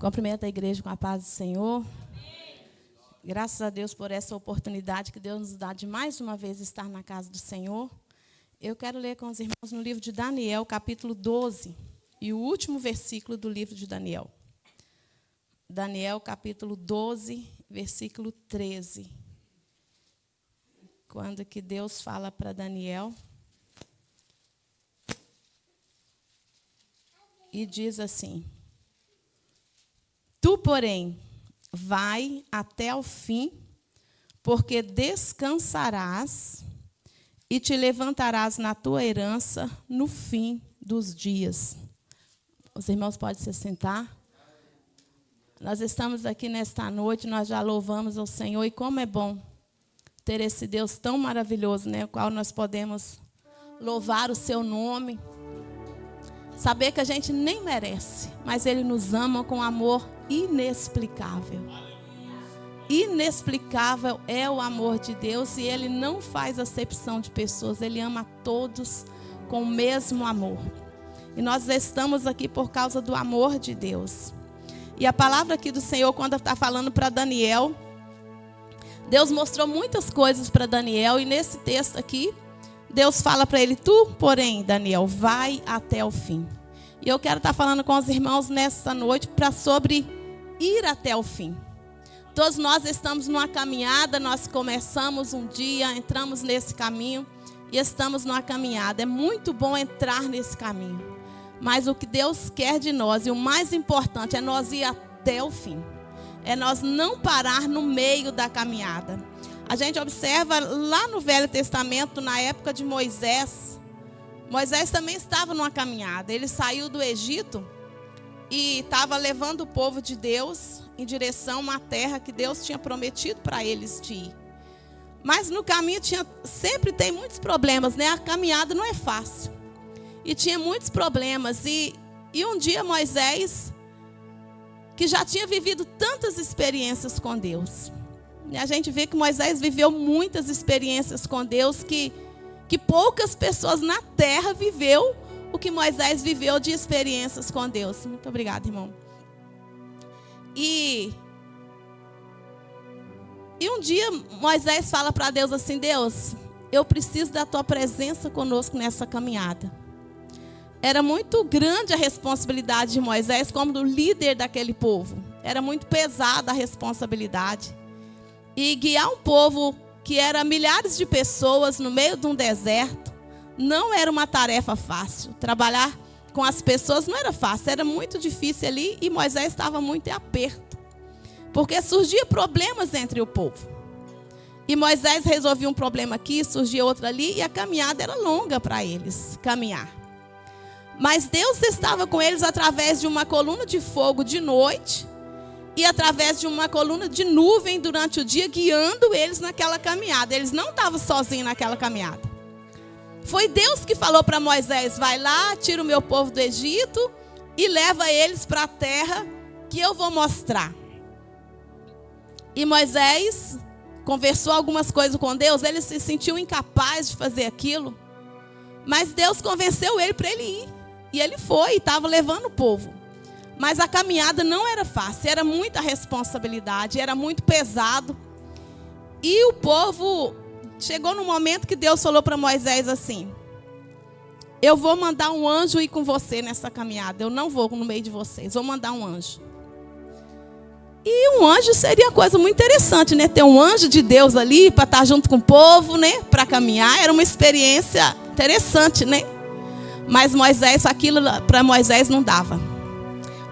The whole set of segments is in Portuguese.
Cumprimento a igreja com a paz do Senhor. Graças a Deus por essa oportunidade que Deus nos dá de mais uma vez estar na casa do Senhor. Eu quero ler com os irmãos no livro de Daniel, capítulo 12, e o último versículo do livro de Daniel. Daniel, capítulo 12, versículo 13. Quando que Deus fala para Daniel e diz assim: Tu, porém, vai até o fim, porque descansarás e te levantarás na tua herança no fim dos dias. Os irmãos podem se sentar. Nós estamos aqui nesta noite, nós já louvamos ao Senhor, e como é bom ter esse Deus tão maravilhoso, né, o qual nós podemos louvar o seu nome. Saber que a gente nem merece, mas Ele nos ama com amor inexplicável. Inexplicável é o amor de Deus, e Ele não faz acepção de pessoas. Ele ama a todos com o mesmo amor. E nós estamos aqui por causa do amor de Deus. E a palavra aqui do Senhor, quando está falando para Daniel, Deus mostrou muitas coisas para Daniel, e nesse texto aqui, Deus fala para ele: Tu, porém, Daniel, vai até o fim. E eu quero estar falando com os irmãos nesta noite sobre ir até o fim. Todos nós estamos numa caminhada, nós começamos um dia, entramos nesse caminho e estamos numa caminhada. É muito bom entrar nesse caminho. Mas o que Deus quer de nós, e o mais importante, é nós ir até o fim. É nós não parar no meio da caminhada. A gente observa lá no Velho Testamento, na época de Moisés. Moisés também estava numa caminhada. Ele saiu do Egito e estava levando o povo de Deus em direção a uma terra que Deus tinha prometido para eles de ir. Mas no caminho sempre tem muitos problemas, né? A caminhada não é fácil. E tinha muitos problemas. E um dia Moisés, que já tinha vivido tantas experiências com Deus. E a gente vê que Moisés viveu muitas experiências com Deus, que poucas pessoas na terra viveu o que Moisés viveu de experiências com Deus. Muito obrigada, irmão. E um dia Moisés fala para Deus assim: Deus, eu preciso da tua presença conosco nessa caminhada. Era muito grande a responsabilidade de Moisés como líder daquele povo. Era muito pesada a responsabilidade. E guiar um povo que era milhares de pessoas no meio de um deserto não era uma tarefa fácil. Trabalhar com as pessoas não era fácil, era muito difícil ali, e Moisés estava muito em aperto, porque surgiam problemas entre o povo. E Moisés resolvia um problema aqui, surgia outro ali, e a caminhada era longa para eles caminhar. Mas Deus estava com eles através de uma coluna de fogo de noite e através de uma coluna de nuvem durante o dia, guiando eles naquela caminhada. Eles não estavam sozinhos naquela caminhada. Foi Deus que falou para Moisés: vai lá, tira o meu povo do Egito e leva eles para a terra que eu vou mostrar. E Moisés conversou algumas coisas com Deus. Ele se sentiu incapaz de fazer aquilo, mas Deus convenceu ele para ele ir. E ele foi, estava levando o povo. Mas a caminhada não era fácil, era muita responsabilidade, era muito pesado. E o povo chegou no momento que Deus falou para Moisés assim: eu vou mandar um anjo ir com você nessa caminhada. Eu não vou no meio de vocês, vou mandar um anjo. E um anjo seria coisa muito interessante, né? Ter um anjo de Deus ali para estar junto com o povo, né? Para caminhar, era uma experiência interessante, né? Mas aquilo para Moisés não dava.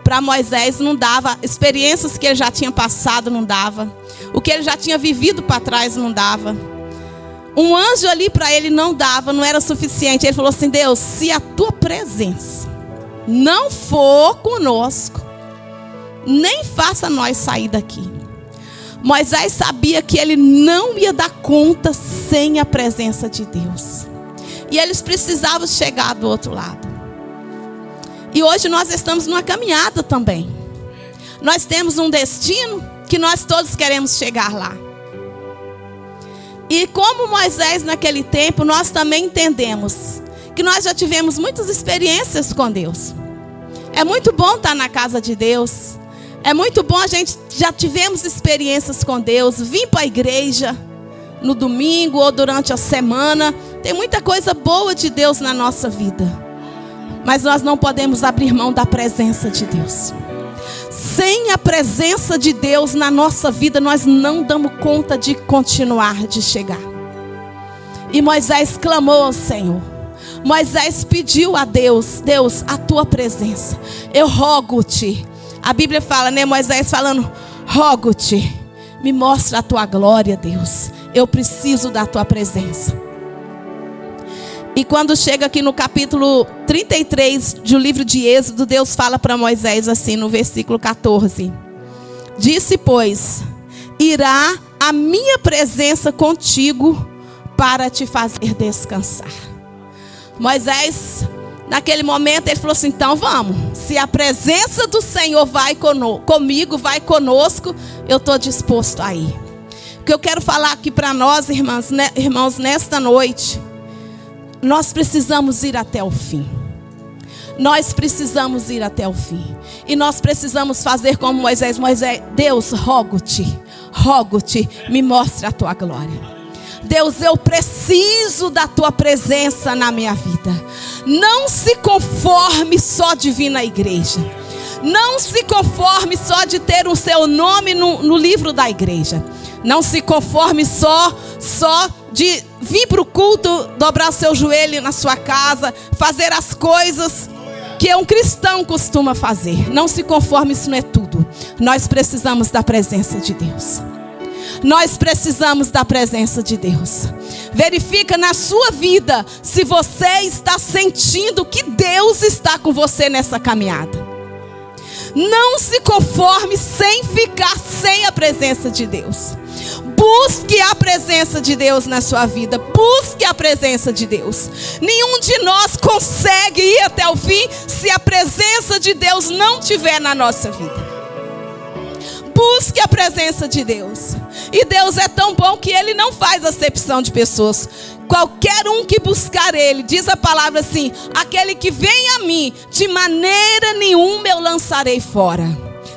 Para Moisés não dava. Experiências que ele já tinha passado não dava. O que ele já tinha vivido para trás não dava. Um anjo ali para ele não dava, não era suficiente. Ele falou assim: Deus, se a tua presença não for conosco, nem faça nós sair daqui. Moisés sabia que ele não ia dar conta sem a presença de Deus. E eles precisavam chegar do outro lado. E hoje nós estamos numa caminhada também. Nós temos um destino que nós todos queremos chegar lá. E como Moisés naquele tempo, nós também entendemos que nós já tivemos muitas experiências com Deus. É muito bom estar na casa de Deus. É muito bom, a gente já tivemos experiências com Deus, vim para a igreja no domingo ou durante a semana. Tem muita coisa boa de Deus na nossa vida. Mas nós não podemos abrir mão da presença de Deus. Sem a presença de Deus na nossa vida, nós não damos conta de continuar, de chegar. E Moisés clamou ao Senhor. Moisés pediu a Deus: Deus, a tua presença. Eu rogo-te. A Bíblia fala, né? Moisés falando: rogo-te, me mostra a tua glória, Deus. Eu preciso da tua presença. E quando chega aqui no capítulo 33 do livro de Êxodo, Deus fala para Moisés assim no versículo 14. Disse, pois, irá a minha presença contigo para te fazer descansar. Moisés, naquele momento, ele falou assim: então vamos. Se a presença do Senhor vai comigo, vai conosco, eu estou disposto a ir. O que eu quero falar aqui para nós, irmãos, nesta noite, nós precisamos ir até o fim. Nós precisamos ir até o fim. E nós precisamos fazer como Moisés. Moisés, Deus, rogo-te, me mostre a tua glória. Deus, eu preciso da tua presença na minha vida. Não se conforme só de vir na igreja. Não se conforme só de ter o seu nome no livro da igreja. Não se conforme só de vir para o culto, dobrar o seu joelho na sua casa, fazer as coisas que um cristão costuma fazer. Não se conforme, isso não é tudo. Nós precisamos da presença de Deus. Nós precisamos da presença de Deus. Verifica na sua vida se você está sentindo que Deus está com você nessa caminhada. Não se conforme sem ficar sem a presença de Deus. Busque a presença de Deus na sua vida. Busque a presença de Deus. Nenhum de nós consegue ir até o fim se a presença de Deus não estiver na nossa vida. Busque a presença de Deus. E Deus é tão bom que Ele não faz acepção de pessoas. Qualquer um que buscar Ele, diz a palavra assim: aquele que vem a mim, de maneira nenhuma eu lançarei fora.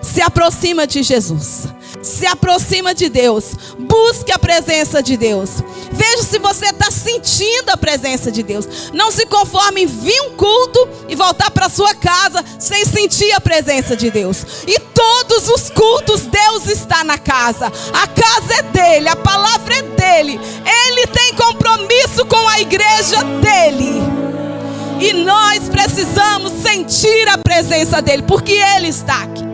Se aproxima de Jesus. Se aproxima de Deus. Busque a presença de Deus. Veja se você está sentindo a presença de Deus. Não se conforme em vir um culto e voltar para sua casa sem sentir a presença de Deus. E todos os cultos Deus está na casa. A casa é dele, a palavra é dele. Ele tem compromisso com a igreja dele. E nós precisamos sentir a presença dele, porque ele está aqui.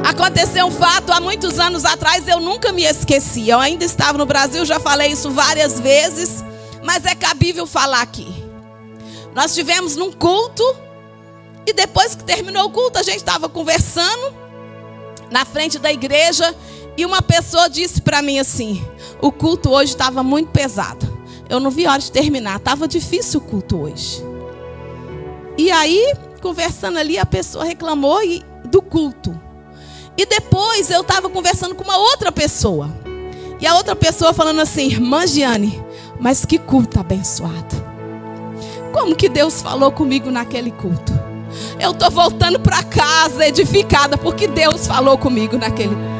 Aconteceu um fato há muitos anos atrás, eu nunca me esqueci. Eu ainda estava no Brasil, já falei isso várias vezes, mas é cabível falar aqui. Nós tivemos num culto, e depois que terminou o culto, a gente estava conversando na frente da igreja, e uma pessoa disse para mim assim: o culto hoje estava muito pesado. Eu não vi a hora de terminar, estava difícil o culto hoje. E aí, conversando ali, a pessoa reclamou do culto. E depois eu estava conversando com uma outra pessoa. E a outra pessoa falando assim: irmã Giane, mas que culto abençoado. Como que Deus falou comigo naquele culto? Eu estou voltando para casa edificada porque Deus falou comigo naquele culto.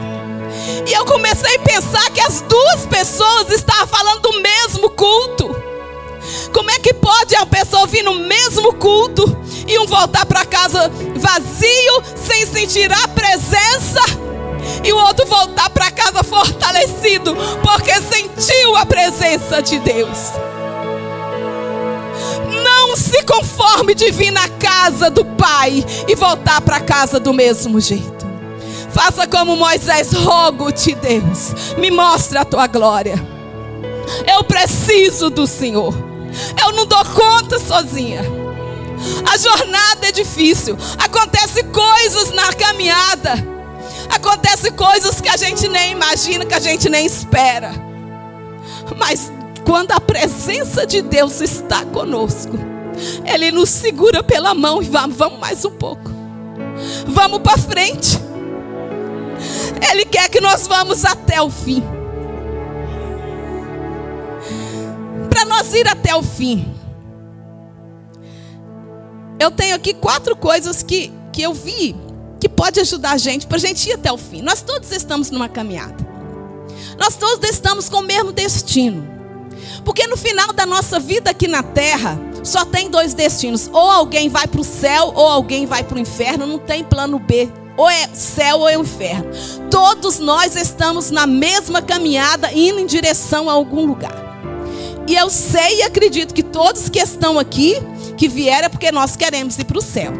E eu comecei a pensar que as duas pessoas estavam falando do mesmo culto. Como é que pode a pessoa vir no mesmo culto e um voltar para casa vazio, sem sentir a presença, e o outro voltar para casa fortalecido, porque sentiu a presença de Deus? Não se conforme de vir na casa do Pai e voltar para casa do mesmo jeito. Faça como Moisés: rogo-te, Deus, me mostre a tua glória. Eu preciso do Senhor. Eu não dou conta sozinha. A jornada é difícil. Acontecem coisas na caminhada. Acontecem coisas que a gente nem imagina, que a gente nem espera. Mas quando a presença de Deus está conosco, Ele nos segura pela mão e vamos mais um pouco. Vamos para frente. Ele quer que nós vamos até o fim. Para nós ir até o fim, eu tenho aqui 4 coisas que que eu vi que pode ajudar a gente, para a gente ir até o fim. Nós todos estamos numa caminhada. Nós todos estamos com o mesmo destino. Porque no final da nossa vida aqui na terra, só tem 2 destinos. Ou alguém vai para o céu, ou alguém vai para o inferno. Não tem plano B. Ou é céu ou é o inferno. Todos nós estamos na mesma caminhada, indo em direção a algum lugar. E eu sei e acredito que todos que estão aqui, que vieram, é porque nós queremos ir para o céu.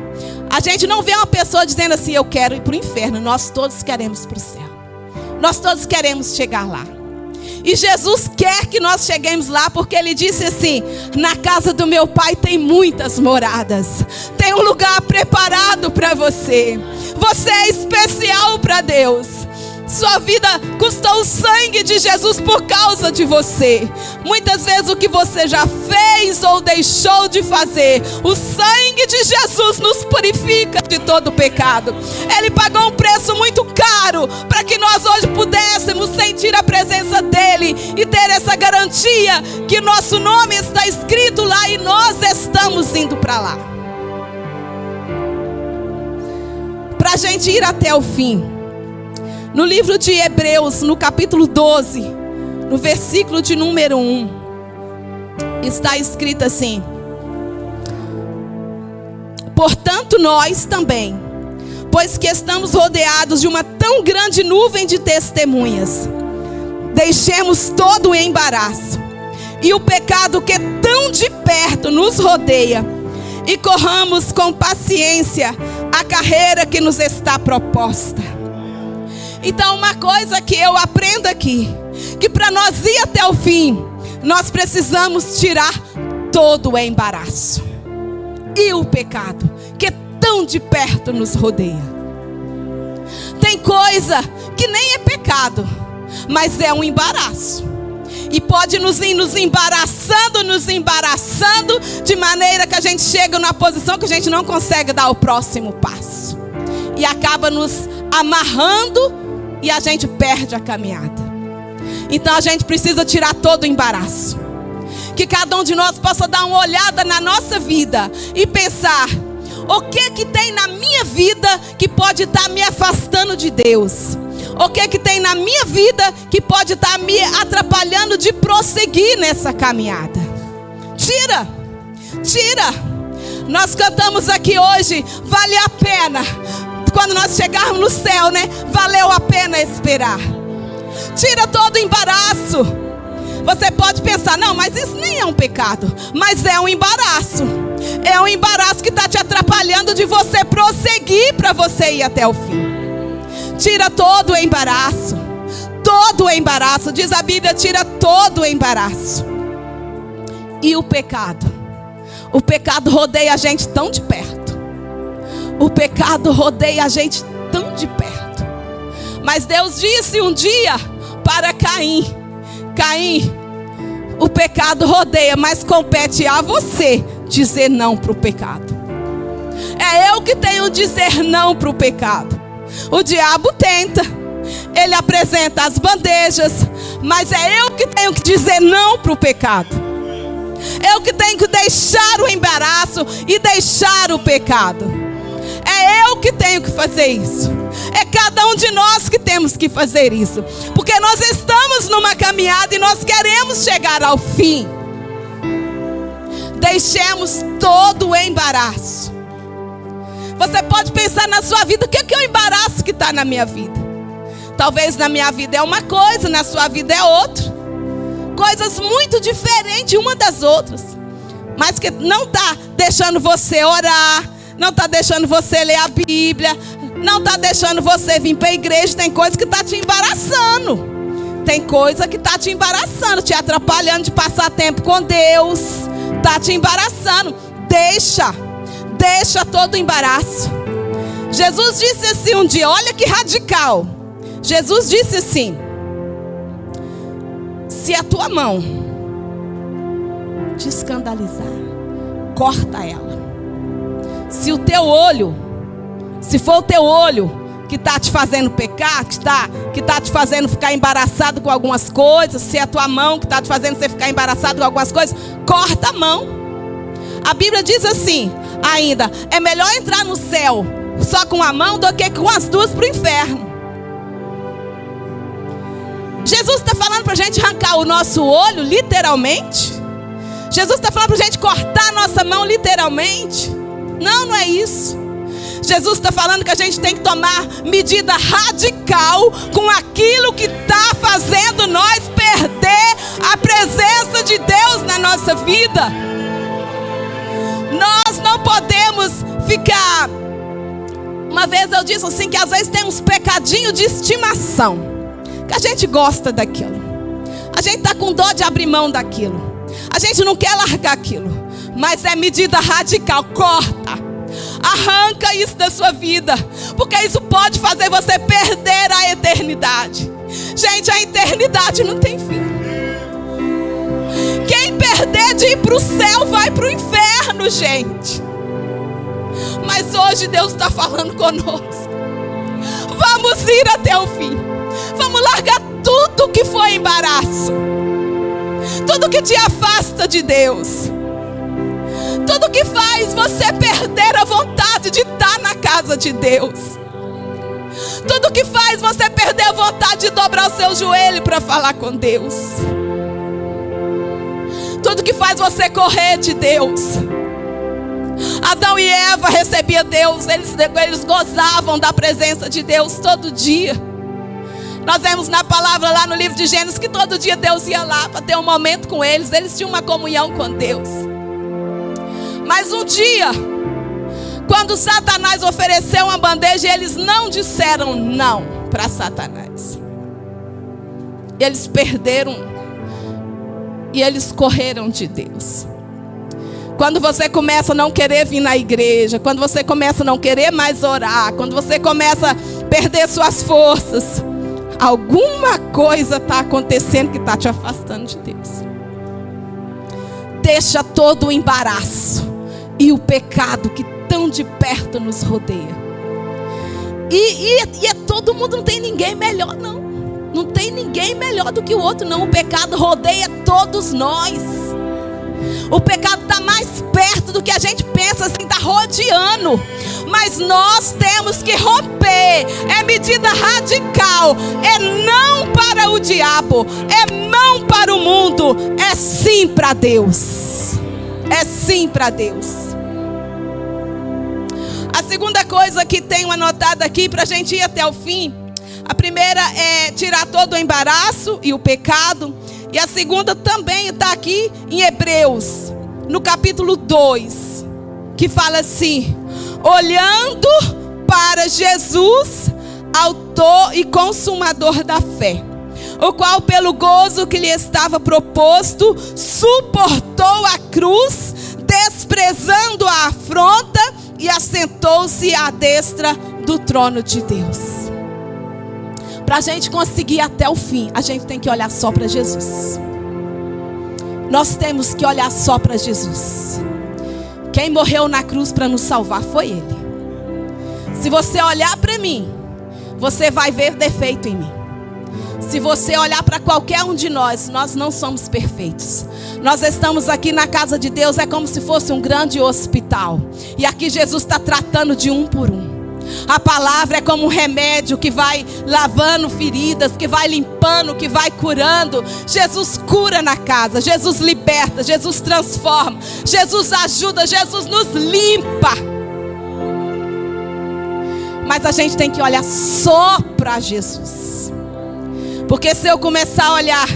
A gente não vê uma pessoa dizendo assim, eu quero ir para o inferno. Nós todos queremos ir para o céu. Nós todos queremos chegar lá. E Jesus quer que nós cheguemos lá, porque Ele disse assim, na casa do meu Pai tem muitas moradas. Tem um lugar preparado para você. Você é especial para Deus. Sua vida custou o sangue de Jesus por causa de você. Muitas vezes o que você já fez ou deixou de fazer, o sangue de Jesus nos purifica de todo pecado. Ele pagou um preço muito caro para que nós hoje pudéssemos sentir a presença dEle e ter essa garantia que nosso nome está escrito lá e nós estamos indo para lá. Para a gente ir até o fim. No livro de Hebreus, no capítulo 12, no versículo de número 1, está escrito assim: portanto nós também, pois que estamos rodeados de uma tão grande nuvem de testemunhas, deixemos todo o embaraço e o pecado que tão de perto nos rodeia, e corramos com paciência a carreira que nos está proposta. Então uma coisa que eu aprendo aqui, que para nós ir até o fim, nós precisamos tirar todo o embaraço e o pecado que tão de perto nos rodeia. Tem coisa que nem é pecado, mas é um embaraço. E pode nos ir nos embaraçando, de maneira que a gente chega numa posição que a gente não consegue dar o próximo passo. E acaba nos amarrando e a gente perde a caminhada. Então a gente precisa tirar todo o embaraço. Que cada um de nós possa dar uma olhada na nossa vida e pensar: o que tem na minha vida que pode estar me afastando de Deus? O que tem na minha vida que pode estar me atrapalhando de prosseguir nessa caminhada? Tira. Nós cantamos aqui hoje, vale a pena. Quando nós chegarmos no céu, né? Valeu a pena esperar. Tira todo o embaraço. Você pode pensar, não, mas isso nem é um pecado. Mas é um embaraço. É um embaraço que está te atrapalhando de você prosseguir para você ir até o fim. Tira todo o embaraço. Todo o embaraço. Diz a Bíblia, tira todo o embaraço. E o pecado? O pecado rodeia a gente tão de perto. O pecado rodeia a gente tão de perto. Mas Deus disse um dia para Caim: Caim, o pecado rodeia, mas compete a você dizer não para o pecado. É eu que tenho que dizer não para o pecado. O diabo tenta, ele apresenta as bandejas, mas é eu que tenho que dizer não para o pecado. Eu que tenho que deixar o embaraço e deixar o pecado. É eu que tenho que fazer isso. É cada um de nós que temos que fazer isso. Porque nós estamos numa caminhada e nós queremos chegar ao fim. Deixemos todo o embaraço. Você pode pensar na sua vida, o que é o embaraço que está na minha vida? Talvez na minha vida é uma coisa, na sua vida é outra. Coisas muito diferentes uma das outras. Mas que não está deixando você orar, não está deixando você ler a Bíblia, não está deixando você vir para a igreja. Tem coisa que está te embaraçando. Tem coisa que está te embaraçando, te atrapalhando de passar tempo com Deus. Está te embaraçando. Deixa todo o embaraço. Jesus disse assim um dia, olha que radical. Jesus disse assim: se a tua mão te escandalizar, corta ela. Se o teu olho, se for o teu olho que está te fazendo pecar, que tá te fazendo ficar embaraçado com algumas coisas, se é a tua mão que está te fazendo você ficar embaraçado com algumas coisas, corta a mão. A Bíblia diz assim ainda: é melhor entrar no céu só com a mão do que com as duas para o inferno. Jesus está falando para a gente arrancar o nosso olho, literalmente. Jesus está falando para a gente cortar a nossa mão, literalmente. Não, não é isso. Jesus está falando que a gente tem que tomar medida radical com aquilo que está fazendo nós perder a presença de Deus na nossa vida. Nós não podemos ficar... Uma vez eu disse assim, que às vezes tem uns pecadinhos de estimação, que a gente gosta daquilo. A gente está com dor de abrir mão daquilo. A gente não quer largar aquilo. Mas é medida radical. Corta. Arranca isso da sua vida. Porque isso pode fazer você perder a eternidade. Gente, a eternidade não tem fim. Quem perder de ir para o céu vai para o inferno, gente. Mas hoje Deus está falando conosco. Vamos ir até o fim. Vamos largar tudo que foi embaraço. Tudo que te afasta de Deus. Tudo que faz você perder a vontade de estar na casa de Deus. Tudo que faz você perder a vontade de dobrar o seu joelho para falar com Deus. Tudo que faz você correr de Deus. Adão e Eva recebiam Deus. Eles gozavam da presença de Deus todo dia. Nós vemos na palavra lá no livro de Gênesis que todo dia Deus ia lá para ter um momento com eles. Eles tinham uma comunhão com Deus. Mas um dia, quando Satanás ofereceu uma bandeja, eles não disseram não para Satanás. Eles perderam e eles correram de Deus. Quando você começa a não querer vir na igreja, quando você começa a não querer mais orar, quando você começa a perder suas forças, alguma coisa está acontecendo que está te afastando de Deus. Deixa todo o embaraço e o pecado que tão de perto nos rodeia. E todo mundo, não tem ninguém melhor não. Não tem ninguém melhor do que o outro não. O pecado rodeia todos nós. O pecado está mais perto do que a gente pensa, assim, está rodeando. Mas nós temos que romper. É medida radical. É não para o diabo. É não para o mundo. É sim para Deus. É sim para Deus. A segunda coisa que tenho anotado aqui para a gente ir até o fim. A primeira é tirar todo o embaraço e o pecado. E a segunda também está aqui em Hebreus, no capítulo 2, que fala assim: olhando para Jesus, autor e consumador da fé, o qual pelo gozo que lhe estava proposto, suportou a cruz, desprezando a afronta, e assentou-se à destra do trono de Deus. Para a gente conseguir ir até o fim, a gente tem que olhar só para Jesus. Nós temos que olhar só para Jesus. Quem morreu na cruz para nos salvar foi Ele. Se você olhar para mim, você vai ver defeito em mim. Se você olhar para qualquer um de nós, nós não somos perfeitos. Nós estamos aqui na casa de Deus, é como se fosse um grande hospital. E aqui Jesus está tratando de um por um. A palavra é como um remédio que vai lavando feridas, que vai limpando, que vai curando. Jesus cura na casa, Jesus liberta, Jesus transforma, Jesus ajuda, Jesus nos limpa. Mas a gente tem que olhar só para Jesus. Porque se eu começar a olhar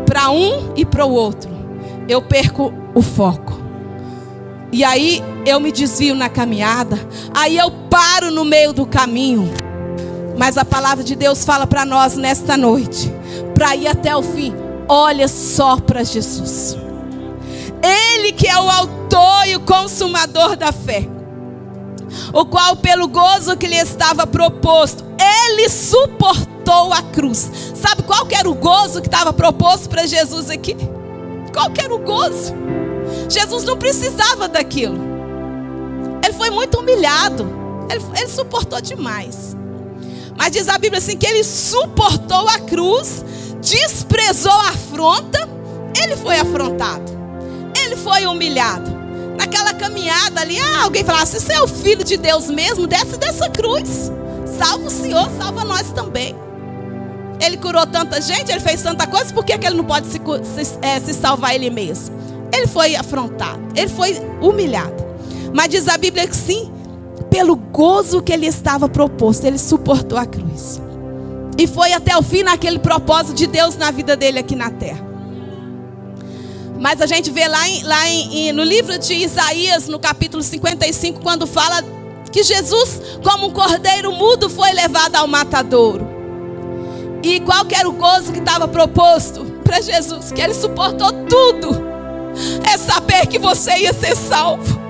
para um e para o outro, eu perco o foco. E aí eu me desvio na caminhada. Aí eu paro no meio do caminho. Mas a palavra de Deus fala para nós nesta noite, para ir até o fim, olha só para Jesus. Ele que é o autor e o consumador da fé, o qual pelo gozo que lhe estava proposto, ele suportou a cruz. Sabe qual que era o gozo que estava proposto para Jesus aqui? Qual que era o gozo? Jesus não precisava daquilo. Ele foi muito humilhado. Ele suportou demais. Mas diz a Bíblia assim, que ele suportou a cruz, desprezou a afronta. Ele foi afrontado, ele foi humilhado. naquela caminhada ali, alguém falasse: se você é o filho de Deus mesmo, desce dessa cruz. Salva o Senhor, salva nós também. Ele curou tanta gente, ele fez tanta coisa, por que ele não pode se salvar ele mesmo? Ele foi afrontado, ele foi humilhado. Mas diz a Bíblia que sim, pelo gozo que ele estava proposto, ele suportou a cruz. E foi até o fim naquele propósito de Deus na vida dele aqui na terra. Mas a gente vê no livro de Isaías, no capítulo 55, quando fala que Jesus, como um cordeiro mudo, foi levado ao matadouro. E qual que era o gozo que estava proposto para Jesus? Que ele suportou tudo. É saber que você ia ser salvo.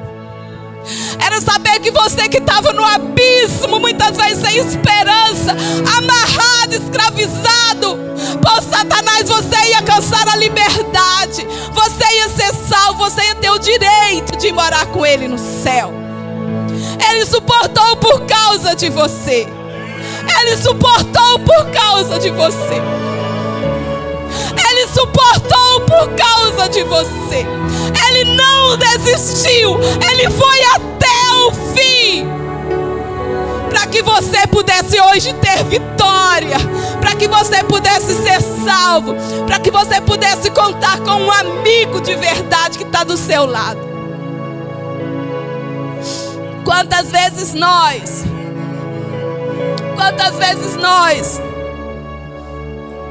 Era saber que você que estava no abismo, muitas vezes sem esperança, amarrado, escravizado por Satanás, você ia alcançar a liberdade. Você ia ser salvo, você ia ter o direito de morar com ele no céu. Ele suportou por causa de você. Ele suportou por causa de você. Ele suportou por causa de você. Ele não desistiu. Ele foi até o fim. Para que você pudesse hoje ter vitória. Para que você pudesse ser salvo. Para que você pudesse contar com um amigo de verdade que está do seu lado. Quantas vezes nós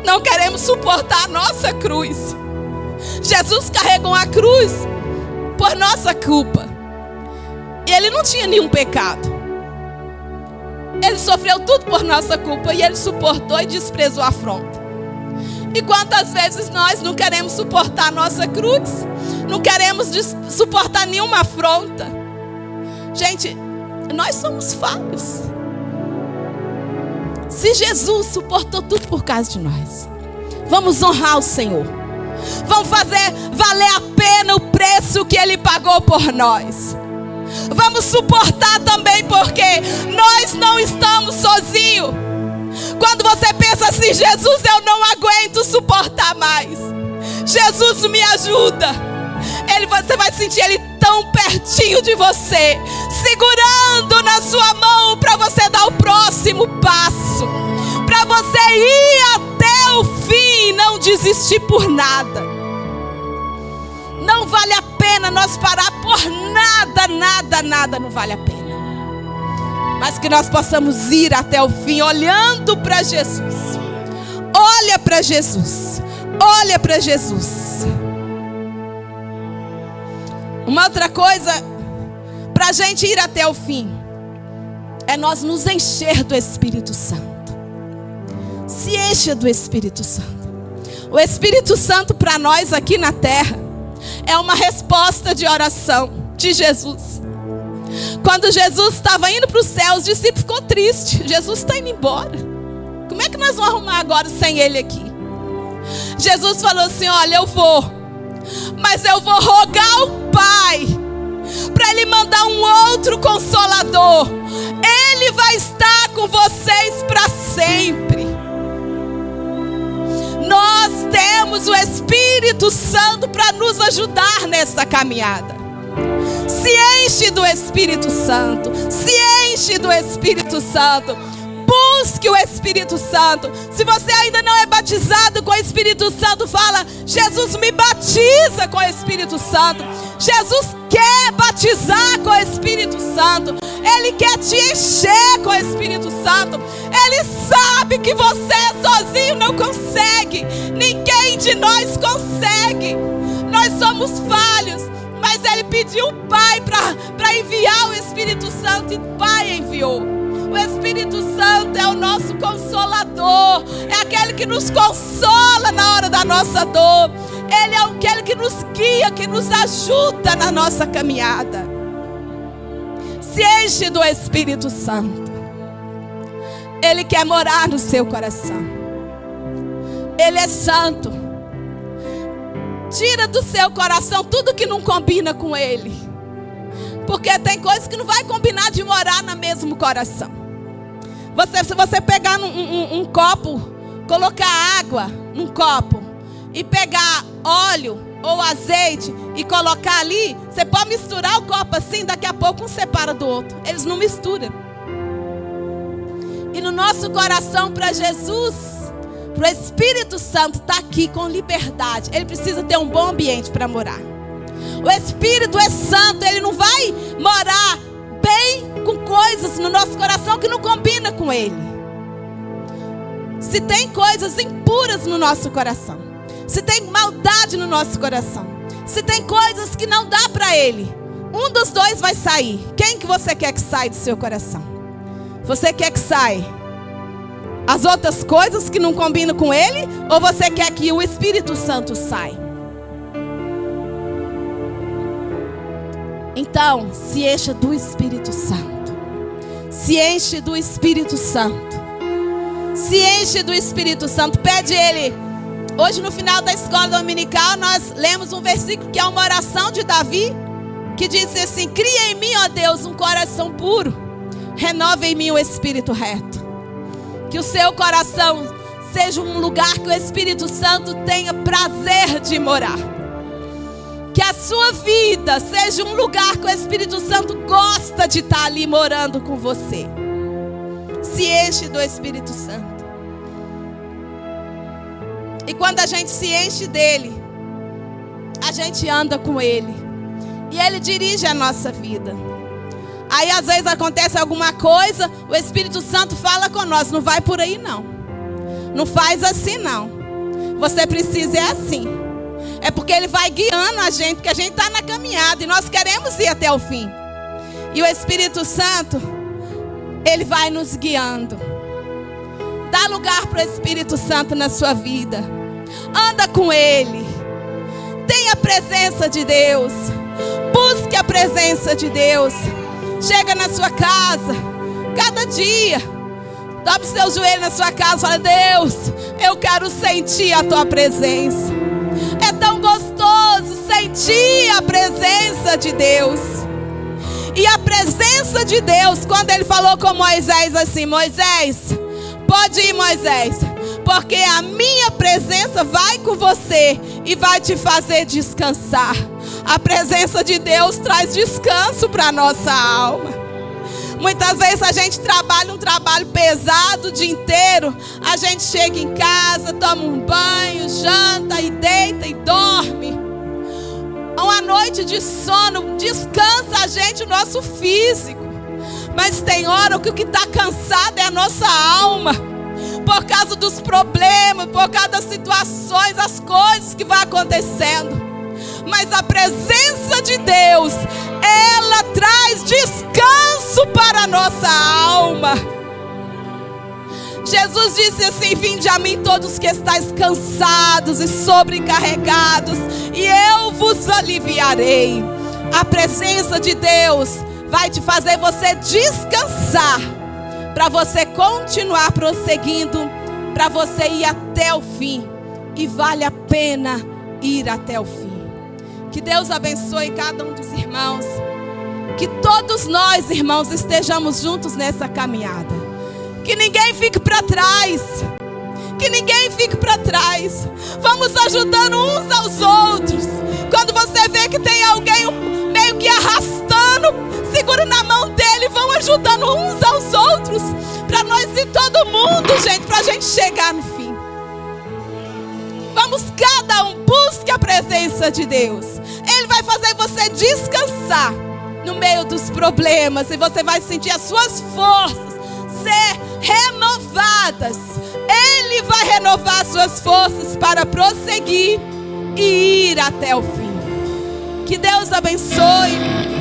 não queremos suportar a nossa cruz. Jesus carregou a cruz por nossa culpa. E ele não tinha nenhum pecado. Ele sofreu tudo por nossa culpa. E ele suportou e desprezou a afronta. E quantas vezes nós não queremos suportar a nossa cruz? Não queremos suportar nenhuma afronta. Gente, nós somos falhos. Se Jesus suportou tudo por causa de nós, vamos honrar o Senhor. Vamos fazer valer a pena o preço que Ele pagou por nós. Vamos suportar também, porque nós não estamos sozinhos. Quando você pensa assim: Jesus, eu não aguento suportar mais, Jesus me ajuda. Você vai sentir Ele tão pertinho de você, segurando na sua mão para você dar o próximo passo, para você ir até o fim e não desistir por nada. Não vale a pena nós parar por nada não vale a pena. Mas que nós possamos ir até o fim olhando para Jesus. Olha para Jesus. Olha para Jesus. Uma outra coisa, para a gente ir até o fim, é nós nos encher do Espírito Santo. Se encha do Espírito Santo. O Espírito Santo para nós aqui na terra é uma resposta de oração de Jesus. Quando Jesus estava indo para o céu, os discípulos ficou triste. Jesus está indo embora. Como é que nós vamos arrumar agora sem Ele aqui? Jesus falou assim: olha, eu vou, mas eu vou rogar ao Pai para Ele mandar um outro Consolador. Ele vai estar com vocês para sempre. Nós temos o Espírito Santo para nos ajudar nessa caminhada. Se enche do Espírito Santo. Se enche do Espírito Santo. Busque o Espírito Santo. Se você ainda não é batizado com o Espírito Santo, fala: Jesus, me batiza com o Espírito Santo. Jesus quer batizar com o Espírito Santo. Ele quer te encher com o Espírito Santo. Ele sabe que você sozinho não consegue. Ninguém de nós consegue. Nós somos falhos. Mas Ele pediu o Pai para enviar o Espírito Santo. E o Pai enviou. O Espírito Santo é o nosso Consolador. É aquele que nos consola na hora da nossa dor. Ele é aquele que nos guia, que nos ajuda na nossa caminhada. Se enche do Espírito Santo. Ele quer morar no seu coração. Ele é santo. Tira do seu coração tudo que não combina com Ele. Porque tem coisas que não vai combinar de morar no mesmo coração. Se você pegar um copo, colocar água num copo e pegar óleo, ou azeite e colocar ali, você pode misturar o copo assim, daqui a pouco um separa do outro. Eles não misturam. E no nosso coração, para Jesus, para o Espírito Santo estar aqui com liberdade, ele precisa ter um bom ambiente para morar. O Espírito é santo, ele não vai morar bem com coisas no nosso coração que não combina com ele. Se tem coisas impuras no nosso coração, se tem maldade no nosso coração, se tem coisas que não dá para ele, um dos dois vai sair. Quem que você quer que saia do seu coração? Você quer que saia as outras coisas que não combinam com ele, ou você quer que o Espírito Santo saia? Então, se encha do Espírito Santo. Se enche do Espírito Santo. Se enche do Espírito Santo. Pede ele. Hoje no final da escola dominical nós lemos um versículo que é uma oração de Davi, que diz assim: cria em mim, ó Deus, um coração puro, renova em mim o espírito reto. Que o seu coração seja um lugar que o Espírito Santo tenha prazer de morar. Que a sua vida seja um lugar que o Espírito Santo gosta de estar ali morando com você. Se enche do Espírito Santo. E quando a gente se enche dele, a gente anda com ele. E ele dirige a nossa vida. Aí às vezes acontece alguma coisa, o Espírito Santo fala com nós: não vai por aí não. Não faz assim não. Você precisa é assim. É porque ele vai guiando a gente, porque a gente está na caminhada e nós queremos ir até o fim. E o Espírito Santo, ele vai nos guiando. Dá lugar para o Espírito Santo na sua vida. Anda com ele. Tenha a presença de Deus. Busque a presença de Deus. Chega na sua casa, cada dia, dobre seus joelhos na sua casa e fala: Deus, eu quero sentir a tua presença. É tão gostoso sentir a presença de Deus. E a presença de Deus, quando ele falou com Moisés assim: Moisés, pode ir, Moisés, porque a minha presença vai com você e vai te fazer descansar. A presença de Deus traz descanso para a nossa alma. Muitas vezes a gente trabalha um trabalho pesado o dia inteiro. A gente chega em casa, toma um banho, janta e deita e dorme. Uma noite de sono descansa a gente, o nosso físico. Mas tem hora que o que está cansado é a nossa alma. Por causa dos problemas, por causa das situações, as coisas que vão acontecendo. Mas a presença de Deus, ela traz descanso para a nossa alma. Jesus disse assim: vinde a mim todos que estáis cansados e sobrecarregados, e eu vos aliviarei. A presença de Deus vai te fazer você descansar, para você continuar prosseguindo, para você ir até o fim. E vale a pena ir até o fim. Que Deus abençoe cada um dos irmãos. Que todos nós, irmãos, estejamos juntos nessa caminhada. Que ninguém fique para trás. Que ninguém fique para trás. Vamos ajudando uns aos outros. Quando você vê que tem alguém meio que arrastando, segura na mão dele, vão ajudando uns aos outros. Para nós ir todo mundo, gente, para a gente chegar no fim. Vamos cada um, busque a presença de Deus. Ele vai fazer você descansar no meio dos problemas. E você vai sentir as suas forças ser renovadas. Ele vai renovar as suas forças para prosseguir e ir até o fim. Que Deus abençoe.